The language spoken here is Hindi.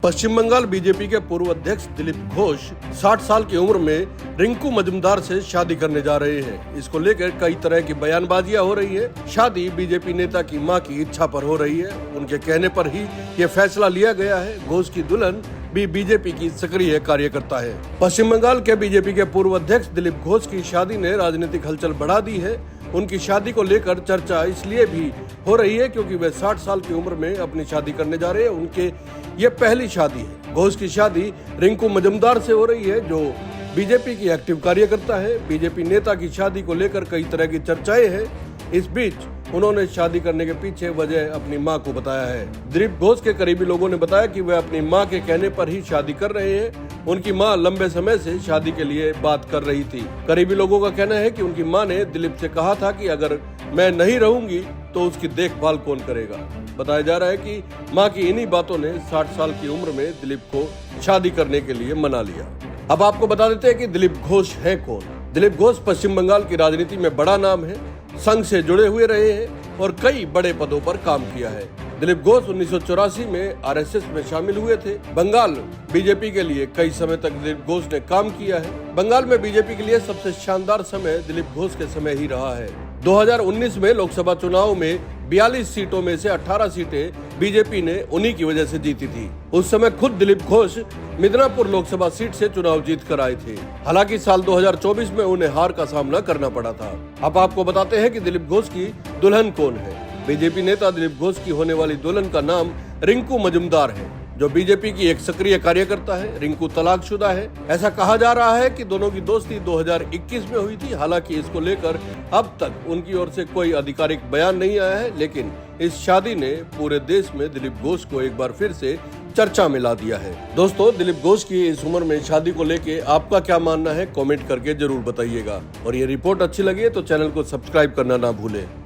पश्चिम बंगाल बीजेपी के पूर्व अध्यक्ष दिलीप घोष 60 साल की उम्र में रिंकू मजूमदार से शादी करने जा रहे हैं। इसको लेकर कई तरह की बयानबाजियां हो रही है। शादी बीजेपी नेता की मां की इच्छा पर हो रही है। उनके कहने पर ही ये फैसला लिया गया है। घोष की दुल्हन भी बीजेपी की सक्रिय कार्यकर्ता है। पश्चिम बंगाल के बीजेपी के पूर्व अध्यक्ष दिलीप घोष की शादी ने राजनीतिक हलचल बढ़ा दी है। उनकी शादी को लेकर चर्चा इसलिए भी हो रही है क्योंकि वे 60 साल की उम्र में अपनी शादी करने जा रहे हैं। उनके ये पहली शादी है। घोष की शादी रिंकू मजूमदार से हो रही है, जो बीजेपी की एक्टिव कार्यकर्ता है। बीजेपी नेता की शादी को लेकर कई तरह की चर्चाएं हैं। इस बीच उन्होंने शादी करने के पीछे वजह अपनी मां को बताया है। दिलीप घोष के करीबी लोगों ने बताया कि वे अपनी मां के कहने पर ही शादी कर रहे हैं। उनकी मां लंबे समय से शादी के लिए बात कर रही थी। करीबी लोगों का कहना है कि उनकी मां ने दिलीप से कहा था कि अगर मैं नहीं रहूंगी तो उसकी देखभाल कौन करेगा। बताया जा रहा है कि मां की इन्हीं बातों ने 60 साल की उम्र में दिलीप को शादी करने के लिए मना लिया। अब आपको बता देते हैं कि दिलीप घोष है कौन। दिलीप घोष पश्चिम बंगाल की राजनीति में बड़ा नाम है। संघ से जुड़े हुए रहे हैं और कई बड़े पदों पर काम किया है। दिलीप घोष 1984 में आरएसएस में शामिल हुए थे। बंगाल बीजेपी के लिए कई समय तक दिलीप घोष ने काम किया है। बंगाल में बीजेपी के लिए सबसे शानदार समय दिलीप घोष के समय ही रहा है। 2019 में लोकसभा चुनाव में 42 सीटों में से 18 सीटें बीजेपी ने उन्हीं की वजह से जीती थी। उस समय खुद दिलीप घोष मिदनापुर लोकसभा सीट से चुनाव जीत कर आए थे। हालांकि साल 2024 में उन्हें हार का सामना करना पड़ा था। अब आपको बताते हैं कि दिलीप घोष की दुल्हन कौन है। बीजेपी नेता दिलीप घोष की होने वाली दुल्हन का नाम रिंकू मजूमदार है, जो बीजेपी की एक सक्रिय कार्यकर्ता है। रिंकू तलाकशुदा है। ऐसा कहा जा रहा है कि दोनों की दोस्ती 2021 में हुई थी। हालांकि इसको लेकर अब तक उनकी ओर से कोई आधिकारिक बयान नहीं आया है, लेकिन इस शादी ने पूरे देश में दिलीप घोष को एक बार फिर से चर्चा में ला दिया है। दोस्तों, दिलीप घोष की इस उम्र में शादी को लेके आपका क्या मानना है, कमेंट करके जरूर बताइएगा। और ये रिपोर्ट अच्छी लगी है तो चैनल को सब्सक्राइब करना ना भूलें।